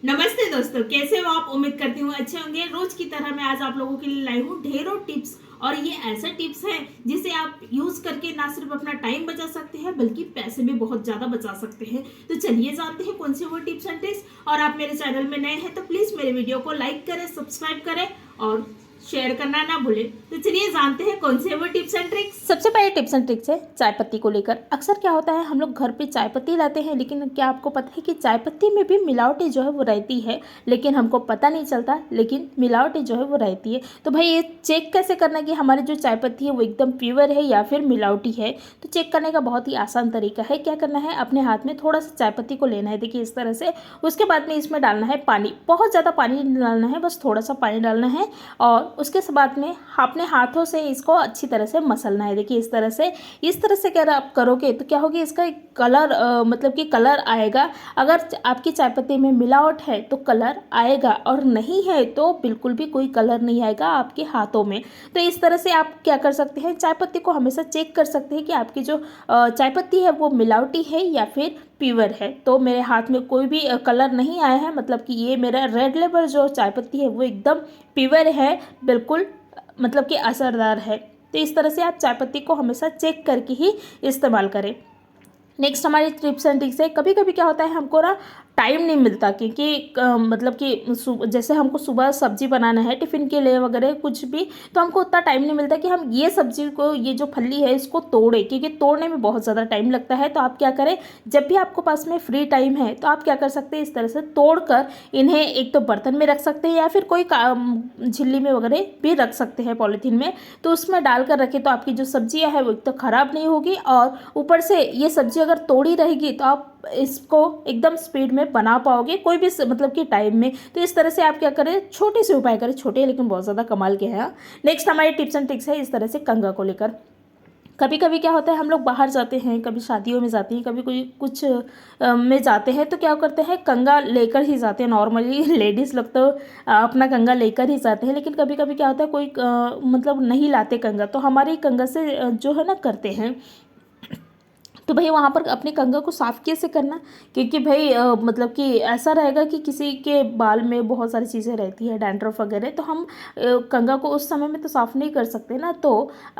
नमस्ते दोस्तों, कैसे हो आप। उम्मीद करती हूँ अच्छे होंगे। रोज की तरह मैं आज आप लोगों के लिए लाई हूँ ढेरों टिप्स। और ये ऐसे टिप्स हैं जिसे आप यूज करके ना सिर्फ अपना टाइम बचा सकते हैं बल्कि पैसे भी बहुत ज्यादा बचा सकते हैं। तो चलिए जानते हैं कौन सी वो टिप्स एंड ट्रिक्स। और आप मेरे चैनल में नए हैं तो प्लीज मेरे वीडियो को लाइक करें, सब्सक्राइब करें और शेयर करना ना भूलें। तो चलिए जानते हैं कौन से वो टिप्स एंड ट्रिक्स। सबसे पहले टिप्स एंड ट्रिक्स है चाय पत्ती को लेकर। अक्सर क्या होता है, हम लोग घर पे चाय पत्ती लाते हैं, लेकिन क्या आपको पता है कि चाय पत्ती में भी मिलावटी जो है वो रहती है, लेकिन हमको पता नहीं चलता, लेकिन मिलावटी जो है वो रहती है। तो भाई ये चेक कैसे करना कि हमारी जो चाय पत्ती है वो एकदम प्योर है या फिर मिलावटी है। तो चेक करने का बहुत ही आसान तरीका है। क्या करना है, अपने हाथ में थोड़ा सा चाय पत्ती को लेना है, देखिए इस तरह से। उसके बाद में इसमें डालना है पानी, बहुत ज़्यादा पानी नहीं डालना है, बस थोड़ा सा पानी डालना है। और उसके बाद में अपने हाथों से इसको अच्छी तरह से मसलना है, देखिए इस तरह से अगर आप करोगे तो क्या होगी, इसका एक कलर मतलब कि कलर आएगा। अगर आपकी चाय पत्ती में मिलावट है तो कलर आएगा, और नहीं है तो बिल्कुल भी कोई कलर नहीं आएगा आपके हाथों में। तो इस तरह से आप क्या कर सकते हैं, चाय पत्ती को हमेशा चेक कर सकते हैं कि आपकी जो चाय पत्ती है वो मिलावटी है या फिर प्योर है। तो मेरे हाथ में कोई भी कलर नहीं आया है, मतलब कि ये मेरा रेड लेबल जो चाय पत्ती है वो एकदम प्योर है, बिल्कुल मतलब कि असरदार है। तो इस तरह से आप चाय पत्ती को हमेशा चेक करके ही इस्तेमाल करें। नेक्स्ट हमारी टिप्स एंड ट्रिक्स है। कभी कभी क्या होता है, हमको ना टाइम नहीं मिलता, क्योंकि मतलब कि जैसे हमको सुबह सब्जी बनाना है टिफ़िन के लिए वगैरह कुछ भी, तो हमको उतना टाइम नहीं मिलता कि हम ये सब्जी को, ये जो फली है इसको तोड़ें, क्योंकि तोड़ने में बहुत ज़्यादा टाइम लगता है। तो आप क्या करें, जब भी आपको पास में फ्री टाइम है तो आप क्या कर सकते हैं, इस तरह से तोड़ कर इन्हें एक तो बर्तन में रख सकते हैं या फिर कोई झिल्ली में वगैरह भी रख सकते हैं, पॉलीथीन में। तो उसमें डाल कर रखें तो आपकी जो सब्जियाँ है वो एक तो ख़राब नहीं होगी, और ऊपर से ये सब्जी अगर तोड़ी रहेगी तो आप इसको एकदम स्पीड में बना पाओगे, कोई भी मतलब कि टाइम में। तो इस तरह से आप क्या करें, छोटे से उपाय करें, छोटे लेकिन बहुत ज़्यादा कमाल के हैं। नेक्स्ट हमारी टिप्स एंड ट्रिक्स है इस तरह से कंघा को लेकर। कभी कभी क्या होता है, हम लोग बाहर जाते हैं, कभी शादियों में जाते हैं, कभी कोई कुछ में जाते हैं, तो क्या करते हैं, कंघा लेकर ही जाते हैं। नॉर्मली लेडीज़ लोग तो अपना कंघा लेकर ही जाते हैं, लेकिन कभी कभी क्या होता है, कोई मतलब नहीं लाते कंघा, तो हमारे कंघा से जो है ना करते हैं। तो भाई वहाँ पर अपने कंघा को साफ़ कैसे करना, क्योंकि भाई मतलब कि ऐसा रहेगा कि किसी के बाल में बहुत सारी चीज़ें रहती है, डैंड्रफ वगैरह, तो हम कंघा को उस समय में तो साफ़ नहीं कर सकते ना। तो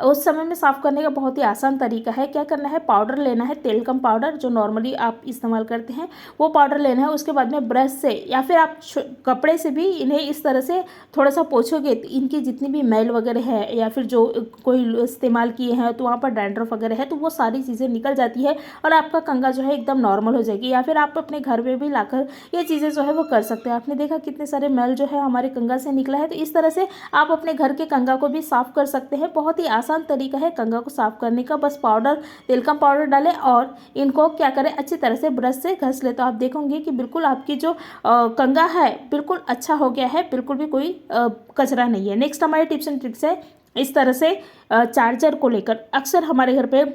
उस समय में साफ़ करने का बहुत ही आसान तरीका है। क्या करना है, पाउडर लेना है, तेल कम पाउडर जो नॉर्मली आप इस्तेमाल करते हैं वो पाउडर लेना है। उसके बाद में ब्रश से या फिर आप कपड़े से भी इन्हें इस तरह से थोड़ा सा पोछोगे तो इनकी जितनी भी मैल वगैरह है या फिर जो कोई इस्तेमाल किए हैं तो वहाँ पर डैंड्रफ वगैरह है, तो वो सारी चीज़ें निकल जाती है और आपका कंघा जो है एकदम नॉर्मल हो जाएगी। या फिर आप अपने घर में भी लाकर ये चीज़ें जो है वो कर सकते हैं। आपने देखा कितने सारे मैल जो है हमारे कंघा से निकला है। तो इस तरह से आप अपने घर के कंघा को भी साफ़ कर सकते हैं। बहुत ही आसान तरीका है कंघा को साफ़ करने का। बस पाउडर, तेल का पाउडर डालें और इनको क्या करें, अच्छी तरह से ब्रश से घस ले, तो आप देखोगे कि बिल्कुल आपकी जो कंघा है बिल्कुल अच्छा हो गया है, बिल्कुल भी कोई कचरा नहीं है। नेक्स्ट हमारे टिप्स एंड ट्रिक्स है इस तरह से चार्जर को लेकर। अक्सर हमारे घर पे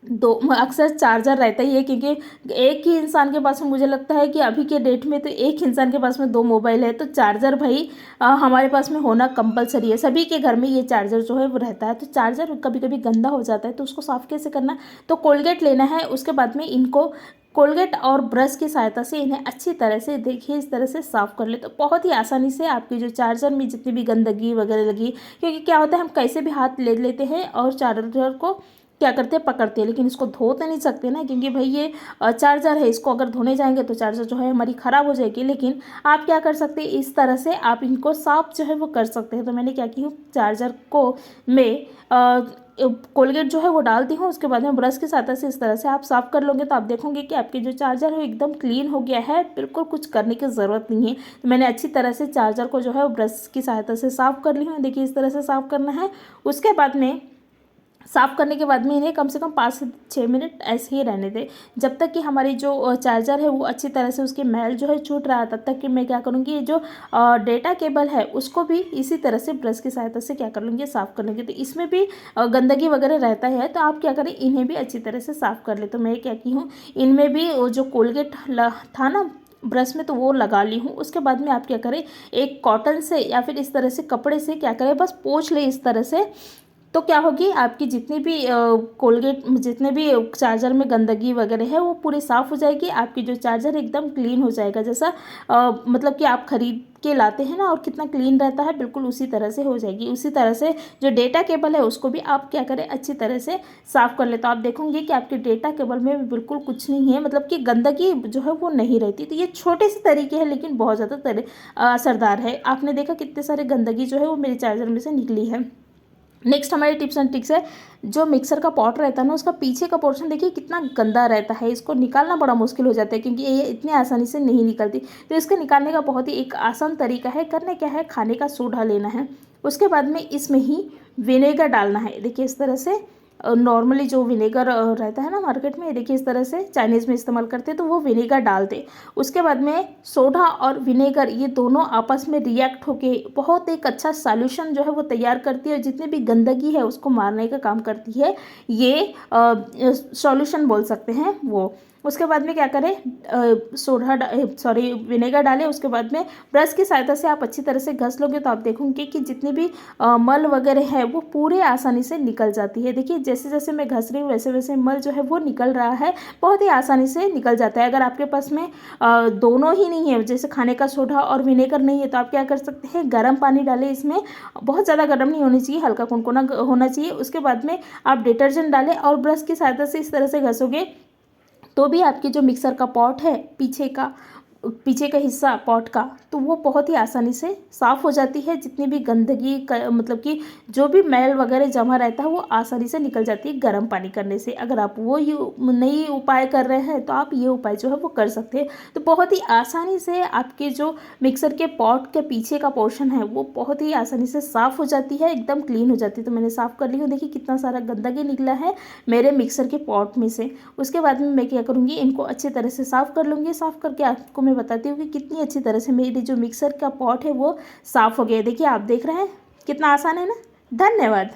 अक्सर चार्जर रहता ही है, क्योंकि एक ही इंसान के पास में, मुझे लगता है कि अभी के डेट में तो एक इंसान के पास में दो मोबाइल है, तो चार्जर भाई हमारे पास में होना कंपलसरी है। सभी के घर में ये चार्जर जो है वो रहता है। तो चार्जर कभी कभी गंदा हो जाता है, तो उसको साफ़ कैसे करना, तो कोलगेट लेना है। उसके बाद में इनको कोलगेट और ब्रश की सहायता से इन्हें अच्छी तरह से, देखिए इस तरह से साफ़ कर ले, तो बहुत ही आसानी से आपकी जो चार्जर में जितनी भी गंदगी वगैरह लगी, क्योंकि क्या होता है हम कैसे भी हाथ ले लेते हैं और चार्जर को क्या करते हैं, पकड़ते हैं, लेकिन इसको धो तो नहीं सकते ना, क्योंकि भाई ये चार्जर है, इसको अगर धोने जाएंगे तो चार्जर जो है हमारी ख़राब हो जाएगी। लेकिन आप क्या कर सकते हैं, इस तरह से आप इनको साफ जो है वो कर सकते हैं। तो मैंने क्या की हूँ, चार्जर को मैं कोलगेट जो है वो डालती हूँ, उसके बाद में ब्रश की सहायता से इस तरह से आप साफ़ कर लोगे तो आप देखोगे कि आपकी जो चार्जर है वो एकदम क्लीन हो गया है, बिल्कुल कुछ करने की ज़रूरत नहीं है। तो मैंने अच्छी तरह से चार्जर को जो है वो ब्रश की सहायता से साफ़ कर ली हूँ। देखिए इस तरह से साफ़ करना है। उसके बाद में साफ़ करने के बाद में इन्हें कम से कम 5 से 6 मिनट ऐसे ही रहने दें, जब तक कि हमारी जो चार्जर है वो अच्छी तरह से उसकी मैल जो है छूट रहा है। तब तक कि मैं क्या करूँगी, ये जो डेटा केबल है उसको भी इसी तरह से ब्रश की सहायता से क्या कर लूँगी, साफ़ कर लूँगी। तो इसमें भी गंदगी वगैरह रहता है, तो आप क्या करें, इन्हें भी अच्छी तरह से साफ़ कर ले। तो मैं क्या की हूँ, इनमें भी वो जो कोलगेट था ना ब्रश में, तो वो लगा ली हूँ। उसके बाद में आप क्या करें, एक कॉटन से या फिर इस तरह से कपड़े से क्या करें, बस पोंछ ले इस तरह से। तो क्या होगी, आपकी जितनी भी कोलगेट, जितने भी चार्जर में गंदगी वगैरह है वो पूरी साफ़ हो जाएगी। आपकी जो चार्जर एकदम क्लीन हो जाएगा, जैसा मतलब कि आप खरीद के लाते हैं ना और कितना क्लीन रहता है, बिल्कुल उसी तरह से हो जाएगी। उसी तरह से जो डेटा केबल है उसको भी आप क्या करें, अच्छी तरह से साफ़ कर ले, तो आप देखोगे कि आपके डेटा केबल में भी बिल्कुल कुछ नहीं है, मतलब कि गंदगी जो है वो नहीं रहती। तो ये छोटे से तरीके हैं लेकिन बहुत ज़्यादा असरदार है। आपने देखा कितने सारे गंदगी जो है वो मेरे चार्जर में से निकली है। नेक्स्ट हमारे टिप्स एंड ट्रिक्स है, जो मिक्सर का पॉट रहता है ना उसका पीछे का पोर्शन देखिए कितना गंदा रहता है, इसको निकालना बड़ा मुश्किल हो जाता है क्योंकि ये इतनी आसानी से नहीं निकलती। तो इसके निकालने का बहुत ही एक आसान तरीका है, करने क्या है, खाने का सोडा लेना है, उसके बाद में इसमें ही विनेगर डालना है। देखिए इस तरह से नॉर्मली जो विनेगर रहता है ना मार्केट में, देखिए इस तरह से चाइनीज़ में इस्तेमाल करते हैं तो वो विनेगर डालते। उसके बाद में सोडा और विनेगर ये दोनों आपस में रिएक्ट होके बहुत एक अच्छा सॉल्यूशन जो है वो तैयार करती है और जितनी भी गंदगी है उसको मारने का काम करती है ये सॉल्यूशन बोल सकते हैं वो। उसके बाद में क्या करें, विनेगर डालें। उसके बाद में ब्रश की सहायता से आप अच्छी तरह से घस लोगे तो आप देखोगे कि जितनी भी मल वगैरह है वो पूरे आसानी से निकल जाती है। देखिए जैसे जैसे मैं घस रही हूँ वैसे वैसे मल जो है वो निकल रहा है, बहुत ही आसानी से निकल जाता है। अगर आपके पास में दोनों ही नहीं है, जैसे खाने का सोडा और विनेगर नहीं है, तो आप क्या कर सकते हैं, गर्म पानी डालें इसमें, बहुत ज़्यादा गर्म नहीं होनी चाहिए, हल्का कुनकुना होना चाहिए। उसके बाद में आप डिटर्जेंट डालें और ब्रश की सहायता से इस तरह से घसोगे तो भी आपकी जो मिक्सर का पॉट है, पीछे का हिस्सा पॉट का, तो वो बहुत ही आसानी से साफ़ हो जाती है। जितनी भी गंदगी मतलब कि जो भी मैल वगैरह जमा रहता है वो आसानी से निकल जाती है गर्म पानी करने से। अगर आप वो नई उपाय कर रहे हैं तो आप ये उपाय जो है वो कर सकते हैं। तो बहुत ही आसानी से आपके जो मिक्सर के पॉट के पीछे का पोर्शन है वो बहुत ही आसानी से साफ़ हो जाती है, एकदम क्लीन हो जाती है। तो मैंने साफ़ कर ली हूँ, देखिए कितना सारा गंदगी निकला है मेरे मिक्सर के पॉट में से। उसके बाद में मैं क्या करूँगी, इनको अच्छी तरह से साफ़ कर लूँगी। साफ़ करके आपको मैं बताती हूँ कि कितनी अच्छी तरह से मेरी जो मिक्सर का पॉट है वो साफ़ हो गया है। देखिए आप देख रहे हैं कितना आसान है ना। धन्यवाद।